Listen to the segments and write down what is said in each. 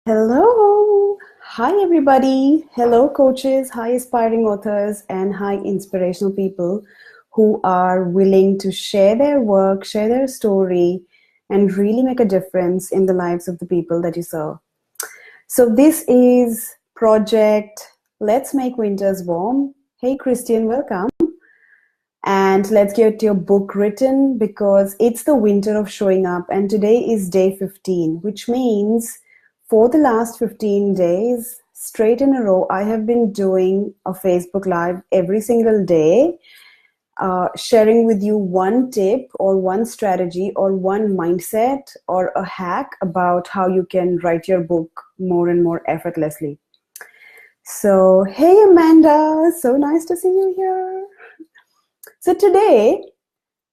Hello. Hi, everybody. Hello, coaches. Hi, aspiring authors, and hi, inspirational people who are willing to share their work, share their story, and really make a difference in the lives of the people that you serve. So, this is Project Let's Make Winters Warm. Hey, Christian, welcome. And let's get your book written because it's the winter of showing up. And today is day 15, which means for the last 15 days straight in a row, I have been doing a Facebook Live every single day, sharing with you one tip or one strategy or one mindset or a hack about how you can write your book more and more effortlessly. So, hey, Amanda, so nice to see you here. So today,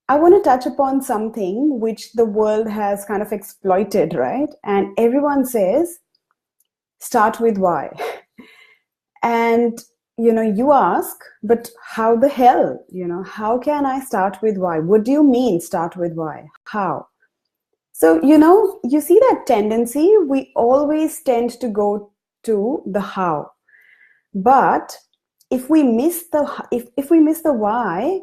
I want to touch upon something which the world has kind of exploited, right? And everyone says, start with why. And, you ask, but how the hell, how can I start with why? What do you mean start with why? How? So, you see that tendency, we always tend to go to the how. But if we miss if we miss the why,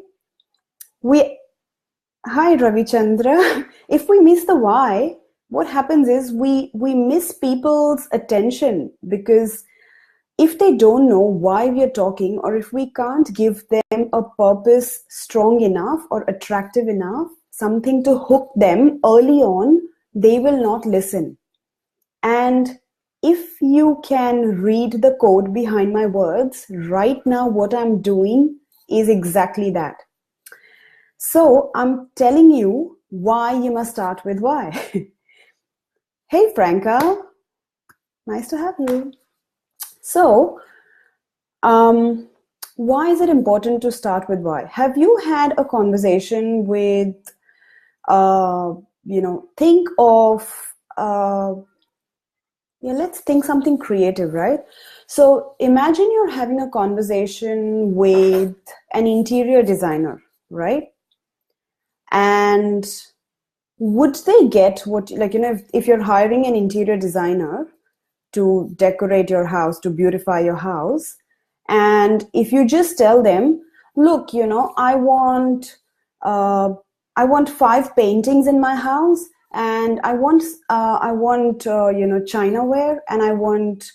Hi Ravi Chandra. If we miss the why, what happens is we miss people's attention, because if they don't know why we are talking, or if we can't give them a purpose strong enough or attractive enough, something to hook them early on, they will not listen. And if you can read the code behind my words, right now what I'm doing is exactly that. So I'm telling you why you must start with why. Hey, Franca. Nice to have you. So, why is it important to start with why? Have you had a conversation with, think of, let's think something creative, right? So imagine you're having a conversation with an interior designer, right? And would they get what, if you're hiring an interior designer to decorate your house, to beautify your house, and if you just tell them, look, I want 5 paintings in my house, and I want chinaware, and I want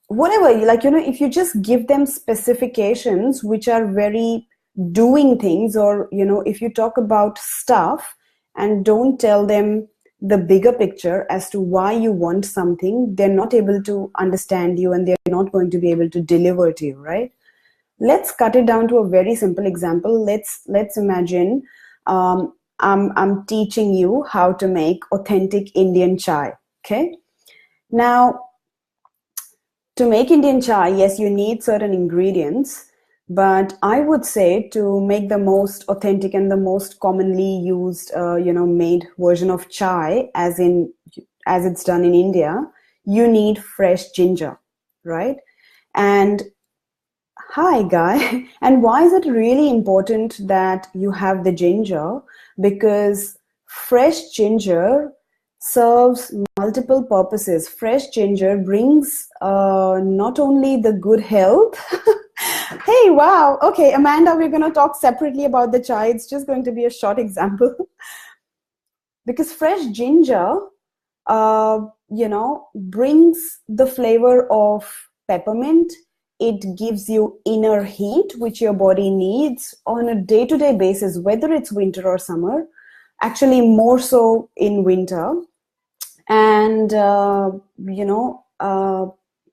whatever, if you just give them specifications which are very doing things, or if you talk about stuff and don't tell them the bigger picture as to why you want something, they're not able to understand you, and they're not going to be able to deliver to you, right? Let's cut it down to a very simple example. Let's imagine I'm teaching you how to make authentic Indian chai. Okay, now to make Indian chai, yes, you need certain ingredients, but I would say to make the most authentic and the most commonly used, made version of chai, as it's done in India, you need fresh ginger, right? And hi, Guy. And why is it really important that you have the ginger? Because fresh ginger serves multiple purposes. Fresh ginger brings not only the good health. Hey, wow. Okay, Amanda, we're going to talk separately about the chai. It's just going to be a short example. Because fresh ginger, brings the flavor of peppermint. It gives you inner heat, which your body needs on a day-to-day basis, whether it's winter or summer, actually more so in winter. And,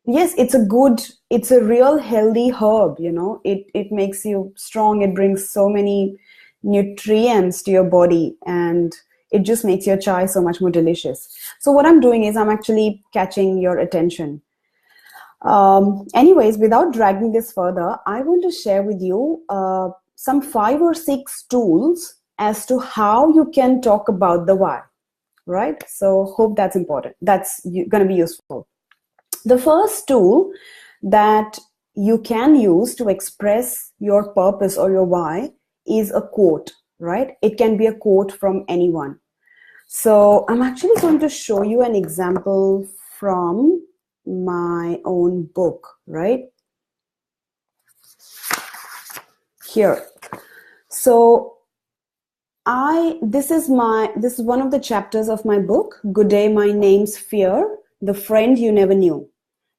yes, it's a real healthy herb, it makes you strong. It brings so many nutrients to your body, and it just makes your chai so much more delicious. So what I'm doing is I'm actually catching your attention. Anyways, without dragging this further, I want to share with you some 5 or 6 tools as to how you can talk about the why, right? So hope that's important. That's going to be useful. The first tool that you can use to express your purpose or your why is a quote, right? It can be a quote from anyone. So I'm actually going to show you an example from my own book, right? Here. So this is one of the chapters of my book, Good Day, My Name's Fear, The Friend You Never Knew.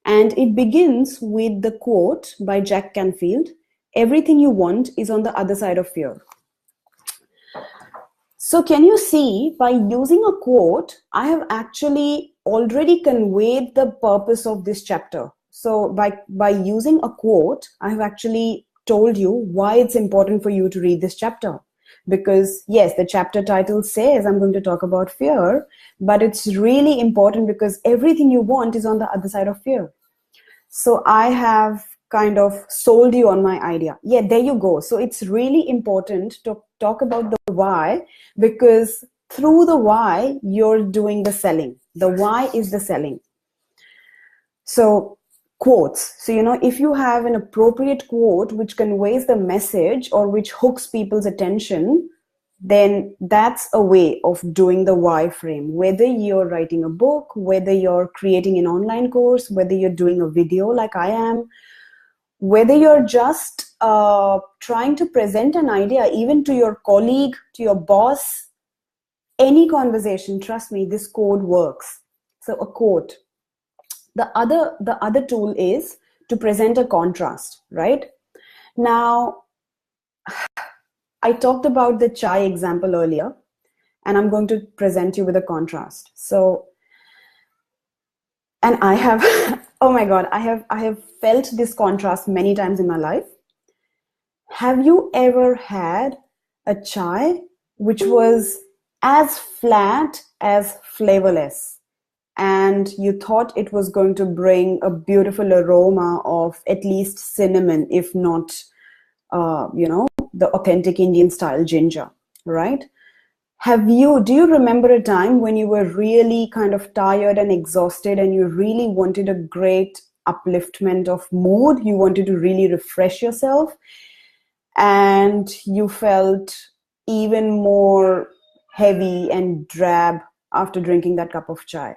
And it begins with the quote by Jack Canfield, everything you want is on the other side of fear. So can you see, by using a quote, I have actually already conveyed the purpose of this chapter. So by using a quote, I have actually told you why it's important for you to read this chapter. Because yes, the chapter title says I'm going to talk about fear, but it's really important because everything you want is on the other side of fear. So I have kind of sold you on my idea. Yeah, there you go. So it's really important to talk about the why, because through the why, you're doing the selling. The why is the selling. So quotes. So, if you have an appropriate quote which conveys the message or which hooks people's attention, then that's a way of doing the why frame. Whether you're writing a book, whether you're creating an online course, whether you're doing a video like I am, whether you're just trying to present an idea even to your colleague, to your boss, any conversation, trust me, this code works. So a quote. The other tool is to present a contrast, right? Now, I talked about the chai example earlier, and I'm going to present you with a contrast. So, and I have, oh my God, I have felt this contrast many times in my life. Have you ever had a chai which was as flat as flavorless, and you thought it was going to bring a beautiful aroma of at least cinnamon, if not, the authentic Indian style ginger, right? Do you remember a time when you were really kind of tired and exhausted and you really wanted a great upliftment of mood? You wanted to really refresh yourself and you felt even more heavy and drab after drinking that cup of chai.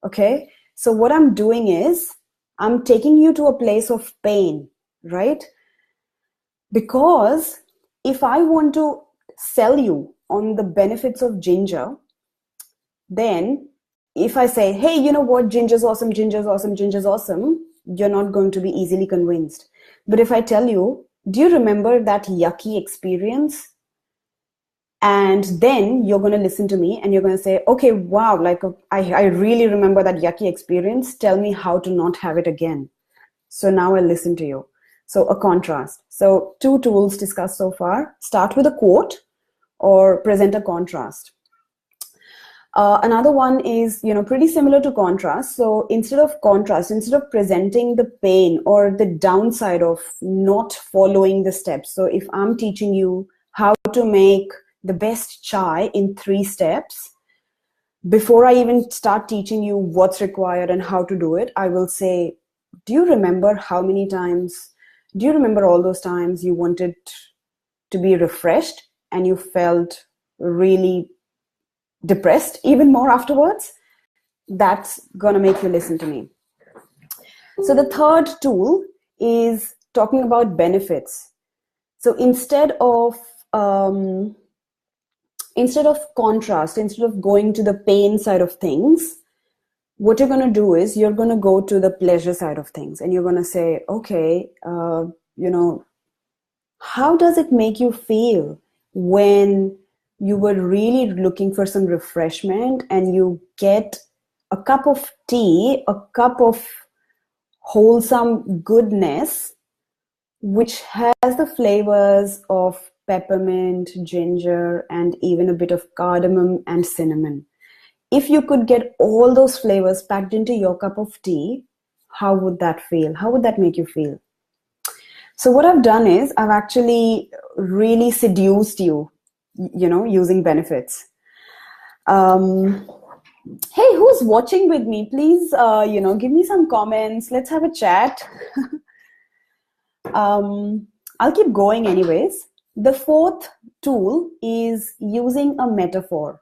Okay, so what I'm doing is I'm taking you to a place of pain, right? Because if I want to sell you on the benefits of ginger, then if I say, hey, you know what, ginger's awesome, ginger's awesome, ginger's awesome, you're not going to be easily convinced. But if I tell you, do you remember that yucky experience? And then you're going to listen to me and you're going to say, okay, wow, like I really remember that yucky experience. Tell me how to not have it again. So now I'll listen to you. So a contrast. So 2 tools discussed so far. Start with a quote or present a contrast. Another one is, pretty similar to contrast. So instead of presenting the pain or the downside of not following the steps. So if I'm teaching you how to make the best chai in 3 steps, before I even start teaching you what's required and how to do it, I will say, do you remember all those times you wanted to be refreshed and you felt really depressed even more afterwards? That's gonna make you listen to me. So the third tool is talking about benefits. So instead of contrast, instead of going to the pain side of things, what you're going to do is you're going to go to the pleasure side of things and you're going to say, okay, how does it make you feel when you were really looking for some refreshment and you get a cup of tea, a cup of wholesome goodness, which has the flavors of peppermint, ginger, and even a bit of cardamom and cinnamon. If you could get all those flavors packed into your cup of tea, how would that feel? How would that make you feel? So what I've done is I've actually really seduced you, using benefits. Hey, who's watching with me? Please, give me some comments. Let's have a chat. I'll keep going anyways. The fourth tool is using a metaphor.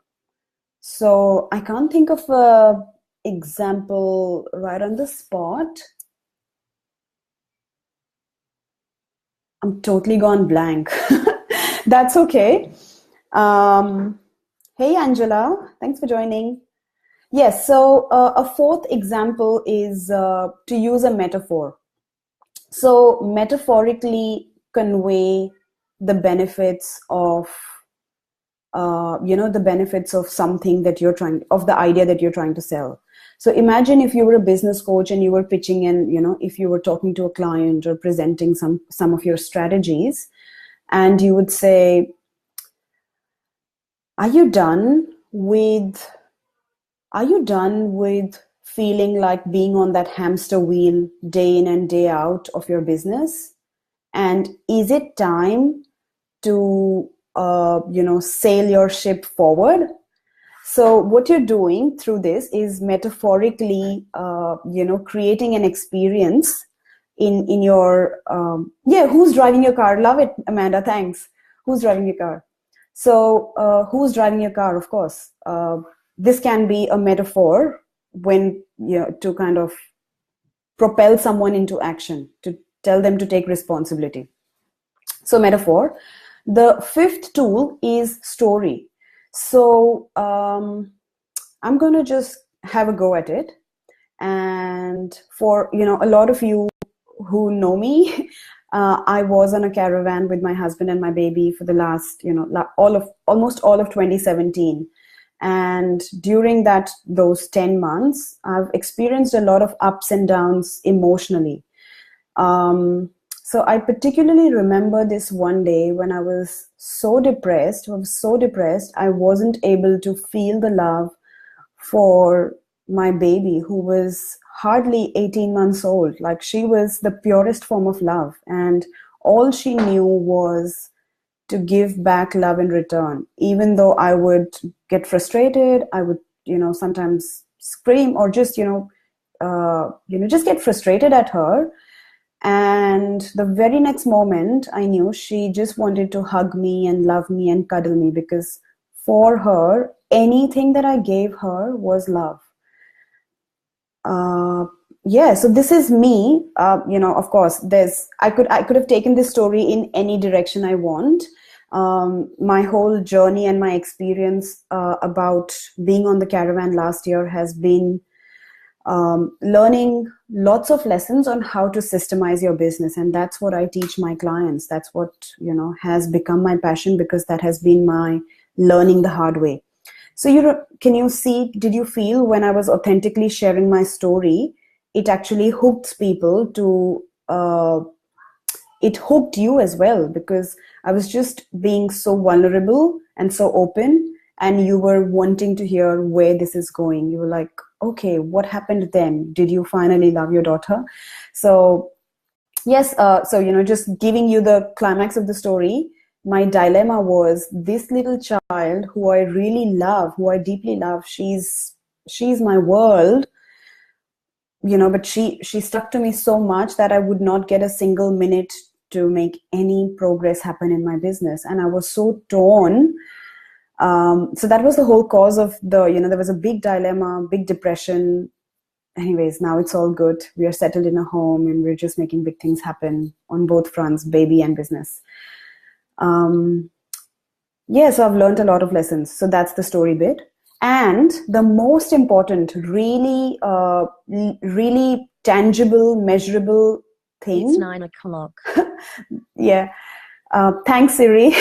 So I can't think of a example right on the spot. I'm totally gone blank. That's okay. Hey, Angela, thanks for joining. Yes, so a fourth example is to use a metaphor. So metaphorically convey the benefits of the benefits of something that you're trying, of the idea that you're trying to sell. So imagine if you were a business coach and you were pitching in, if you were talking to a client or presenting some of your strategies, and you would say, are you done with feeling like being on that hamster wheel day in and day out of your business? And is it time to sail your ship forward? So what you're doing through this is metaphorically creating an experience in your who's driving your car? Love it, Amanda, thanks. Who's driving your car? So who's driving your car? Of course, this can be a metaphor when to kind of propel someone into action, to tell them to take responsibility. So metaphor. The fifth tool is story. So I'm going to just have a go at it. And for a lot of you who know me, I was on a caravan with my husband and my baby for the last almost all of 2017. And during those 10 months, I've experienced a lot of ups and downs emotionally. So I particularly remember this one day when I was so depressed. I wasn't able to feel the love for my baby, who was hardly 18 months old. Like, she was the purest form of love. And all she knew was to give back love in return. Even though I would get frustrated, I would, sometimes scream or just, just get frustrated at her. And the very next moment, I knew she just wanted to hug me and love me and cuddle me, because for her, anything that I gave her was love. So this is me. Of course, I could have taken this story in any direction I want. My whole journey and my experience about being on the caravan last year has been learning lots of lessons on how to systemize your business. And that's what I teach my clients. That's what, has become my passion, because that has been my learning the hard way. So did you feel when I was authentically sharing my story, it actually hooked people to, it hooked you as well, because I was just being so vulnerable and so open, and you were wanting to hear where this is going. You were like, okay, what happened then? Did you finally love your daughter? So yes, just giving you the climax of the story, my dilemma was this little child who I really love, who I deeply love, she's my world, but she stuck to me so much that I would not get a single minute to make any progress happen in my business. And I was so torn. So that was the whole cause of there was a big dilemma, big depression. Anyways, now it's all good. We are settled in a home and we're just making big things happen on both fronts, baby and business. So I've learned a lot of lessons. So that's the story bit. And the most important, really, really tangible, measurable thing. It's 9 o'clock. Yeah. Thanks, Siri.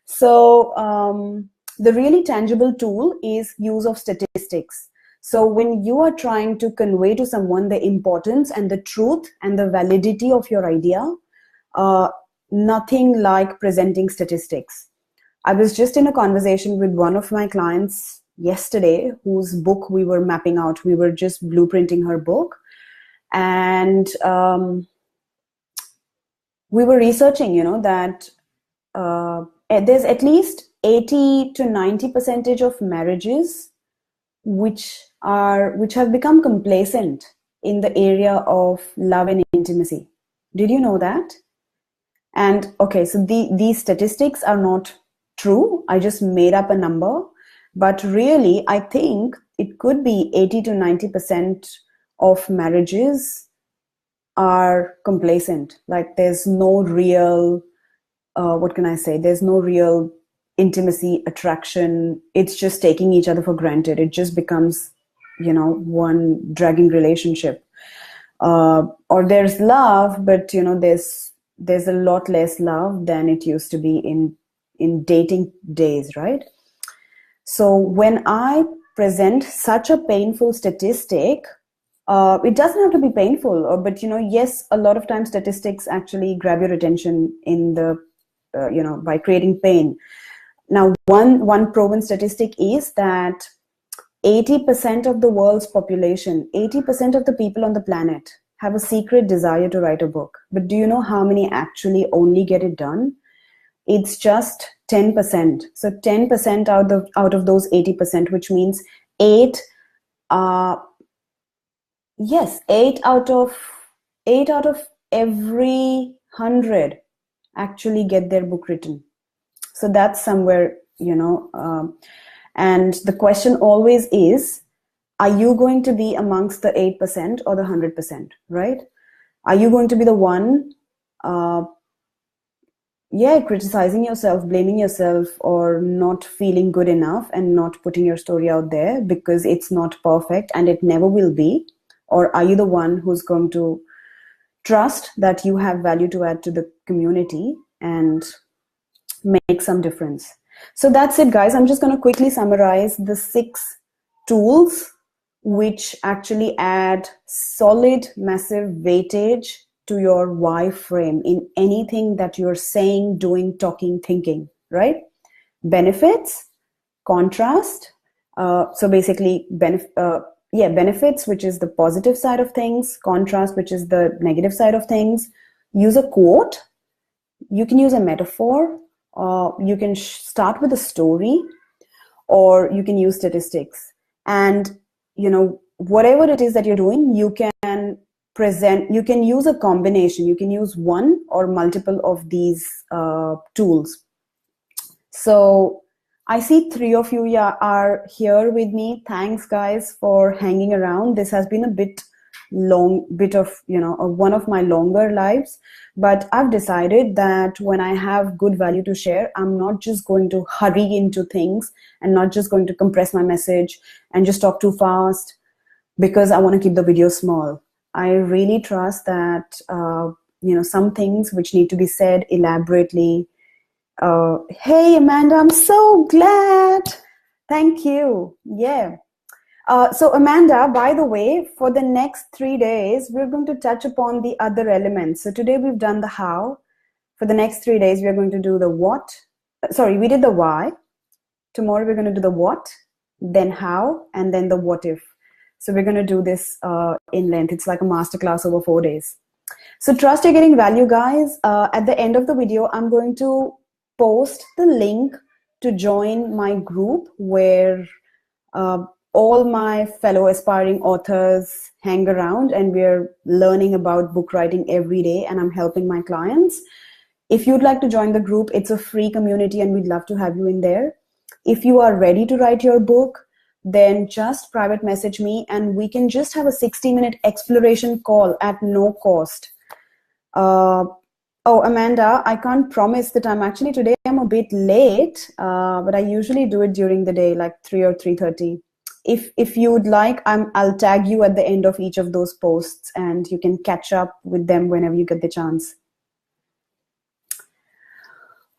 So the really tangible tool is use of statistics. So when you are trying to convey to someone the importance and the truth and the validity of your idea, nothing like presenting statistics. I was just in a conversation with one of my clients yesterday, whose book we were mapping out. We were just blueprinting her book. And we were researching, that there's at least 80 to 90% of marriages which have become complacent in the area of love and intimacy. Did you know that? And okay, so these statistics are not true. I just made up a number. But really, I think it could be 80 to 90% of marriages are complacent. Like there's no real, what can I say? There's no real intimacy, attraction. It's just taking each other for granted. It just becomes, one dragging relationship. Or there's love, but there's a lot less love than it used to be in dating days, right? So when I present such a painful statistic, it doesn't have to be painful, but yes, a lot of times statistics actually grab your attention in the, by creating pain. Now, one proven statistic is that 80% of the world's population, 80% of the people on the planet have a secret desire to write a book. But do you know how many actually only get it done? It's just 10%. So 10% out of those 80%, which means eight out of every 100 actually get their book written. So that's somewhere, and the question always is, are you going to be amongst the 8% or the 100%, right? Are you going to be the one, criticizing yourself, blaming yourself, or not feeling good enough and not putting your story out there because it's not perfect and it never will be? Or are you the one who's going to trust that you have value to add to the community and make some difference? So that's it, guys. I'm just going to quickly summarize the 6 tools which actually add solid, massive weightage to your why frame in anything that you're saying, doing, talking, thinking, right? Benefits, contrast. So basically, benefits, which is the positive side of things, contrast, which is the negative side of things. Use a quote. You can use a metaphor. You can start with a story, or you can use statistics. And, whatever it is that you're doing, you can present, you can use a combination. You can use one or multiple of these tools. So I see 3 of you are here with me. Thanks, guys, for hanging around. This has been a bit of, one of my longer lives, but I've decided that when I have good value to share, I'm not just going to hurry into things and not just going to compress my message and just talk too fast because I want to keep the video small. I really trust that, some things which need to be said elaborately. Hey, Amanda, I'm so glad. Thank you. Yeah. So Amanda, by the way, for the next 3 days, we're going to touch upon the other elements. So today we've done the how. For the next 3 days, we're going to do the what. Sorry, we did the why. Tomorrow we're going to do the what, then how, and then the what if. So we're going to do this in length. It's like a masterclass over 4 days. So trust you're getting value, guys. At the end of the video, I'm going to post the link to join my group where all my fellow aspiring authors hang around, and we're learning about book writing every day, and I'm helping my clients. If you'd like to join the group, it's a free community and we'd love to have you in there. If you are ready to write your book, then just private message me and we can just have a 60-minute exploration call at no cost. Oh, Amanda, I can't promise the time. Actually, today I'm a bit late, but I usually do it during the day, like 3 or 3:30. If you would like, I'll tag you at the end of each of those posts and you can catch up with them whenever you get the chance.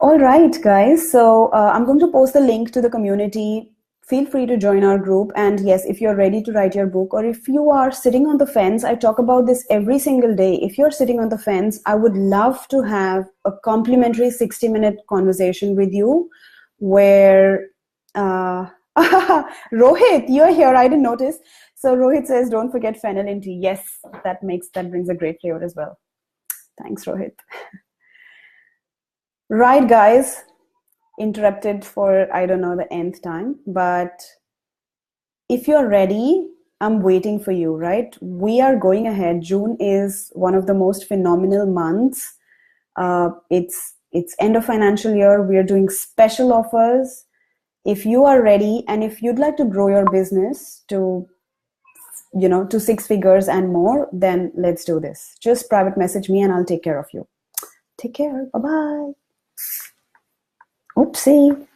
All right, guys. So I'm going to post the link to the community. Feel free to join our group. And yes, if you're ready to write your book, or if you are sitting on the fence, I talk about this every single day. If you're sitting on the fence, I would love to have a complimentary 60-minute conversation with you where, Rohit, you're here. I didn't notice. So Rohit says, don't forget fennel in tea. Yes, that brings a great flavor as well. Thanks, Rohit. Right, guys. Interrupted for, I don't know, the nth time, but if you're ready, I'm waiting for you, right? We are going ahead. June is one of the most phenomenal months. It's end of financial year. We are doing special offers. if you are ready and if you'd like to grow your business to, to 6 figures and more, then let's do this. Just private message me and I'll take care of you. Take care. Bye-bye. Oopsie.